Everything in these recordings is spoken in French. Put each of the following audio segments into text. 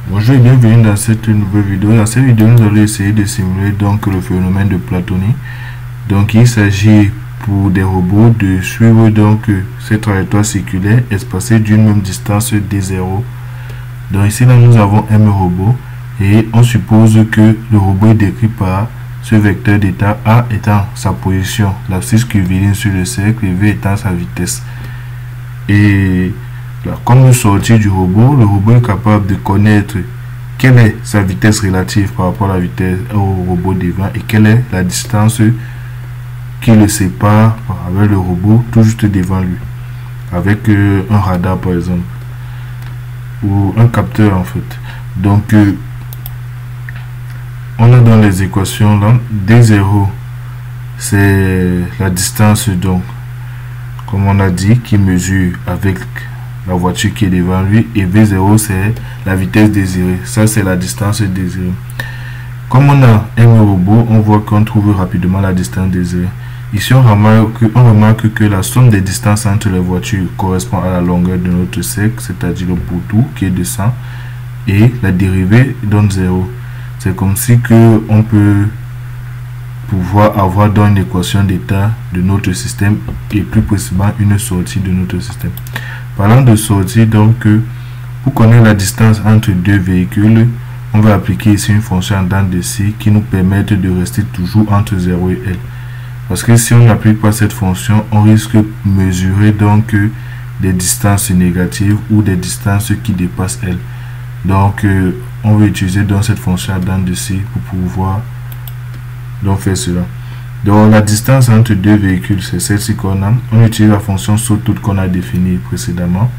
Bonjour et bienvenue dans cette nouvelle vidéo. Dans cette vidéo, nous allons essayer de simuler donc le phénomène de plateaunie. Donc il s'agit pour des robots de suivre donc cette trajectoire circulaire espacée d'une même distance d0. Donc ici là nous avons M robot et on suppose que le robot est décrit par ce vecteur d'état A étant sa position, l'axis curviligne sur le cercle, et V étant sa vitesse. Et là, comme le sortie du robot, le robot est capable de connaître quelle est sa vitesse relative par rapport à la vitesse au robot devant et quelle est la distance qui le sépare avec le robot tout juste devant lui, avec un radar par exemple ou un capteur en fait. Donc on a dans les équations là d0 c'est la distance, donc comme on a dit, qui mesure avec la voiture qui est devant lui, et V0 c'est la vitesse désirée, ça c'est la distance désirée. Comme on a un robot, on voit qu'on trouve rapidement la distance désirée. Ici on remarque que la somme des distances entre les voitures correspond à la longueur de notre cercle, c'est-à-dire le pourtour qui est de 100, et la dérivée donne 0. C'est comme si que on peut pouvoir avoir dans une équation d'état de notre système et plus précisément une sortie de notre système. Parlant de sortie, donc pour connaître la distance entre deux véhicules, on va appliquer ici une fonction en dents de scie qui nous permet de rester toujours entre 0 et L. Parce que si on n'applique pas cette fonction, on risque de mesurer donc des distances négatives ou des distances qui dépassent L. Donc on va utiliser dans cette fonction en dents de scie pour pouvoir donc faire cela. Donc la distance entre deux véhicules, c'est celle-ci qu'on a. On utilise la fonction saut toute qu'on a définie précédemment,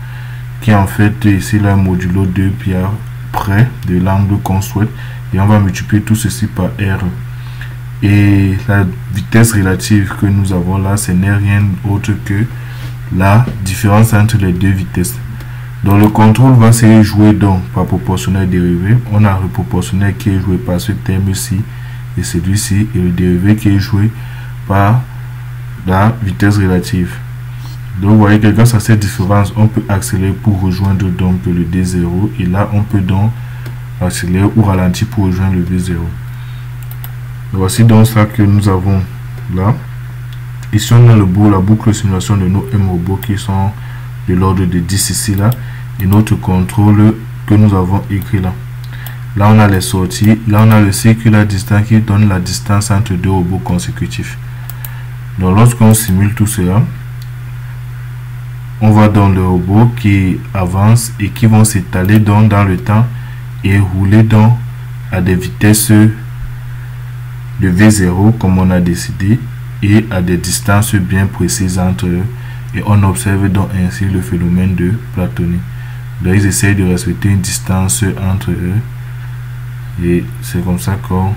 qui est en fait ici là modulo 2 pi près de l'angle qu'on souhaite, et on va multiplier tout ceci par R. Et la vitesse relative que nous avons là, ce n'est rien autre que la différence entre les deux vitesses. Donc le contrôle va se jouer donc par proportionnel dérivé. On a le proportionnel qui est joué par ce terme-ci et celui-ci, et le dérivé qui est joué par la vitesse relative. Donc vous voyez que grâce à cette différence, on peut accélérer pour rejoindre donc le D0, et là on peut donc accélérer ou ralentir pour rejoindre le V0. Voici donc ça que nous avons là. Ici on a la boucle de simulation de nos M robots qui sont de l'ordre de 10 ici là, et notre contrôle que nous avons écrit là. Là on a les sorties, là on a le circular distance qui donne la distance entre deux robots consécutifs. Donc lorsqu'on simule tout cela, on voit dans le robot qui avance et qui vont s'étaler dans le temps et rouler à des vitesses de V0 comme on a décidé, et à des distances bien précises entre eux, et on observe donc ainsi le phénomène de plateaunie. Donc ils essayent de respecter une distance entre eux, et c'est comme ça qu'on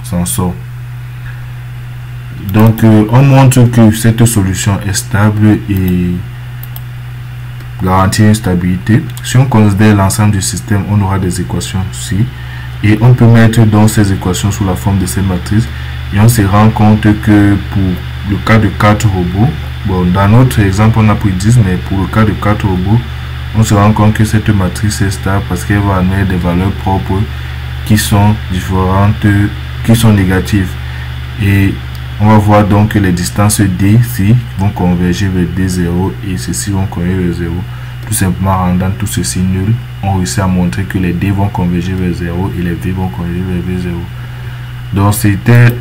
s'en sort. Donc on montre que cette solution est stable et garantit une stabilité. Si on considère l'ensemble du système, on aura des équations ici, et on peut mettre donc ces équations sous la forme de cette matrice, et on se rend compte que pour le cas de 4 robots, bon, dans notre exemple on a pris 10, mais pour le cas de 4 robots, on se rend compte que cette matrice est stable parce qu'elle va amener des valeurs propres qui sont différentes, qui sont négatives, et on va voir donc que les distances D ici vont converger vers D0 et ceci vont converger vers 0, tout simplement rendant tout ceci nul. On réussit à montrer que les D vont converger vers 0 et les V vont converger vers V0. Donc c'était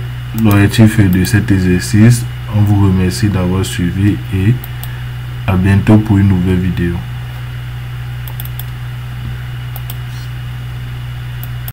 l'objectif de cet exercice. On vous remercie d'avoir suivi et à bientôt pour une nouvelle vidéo.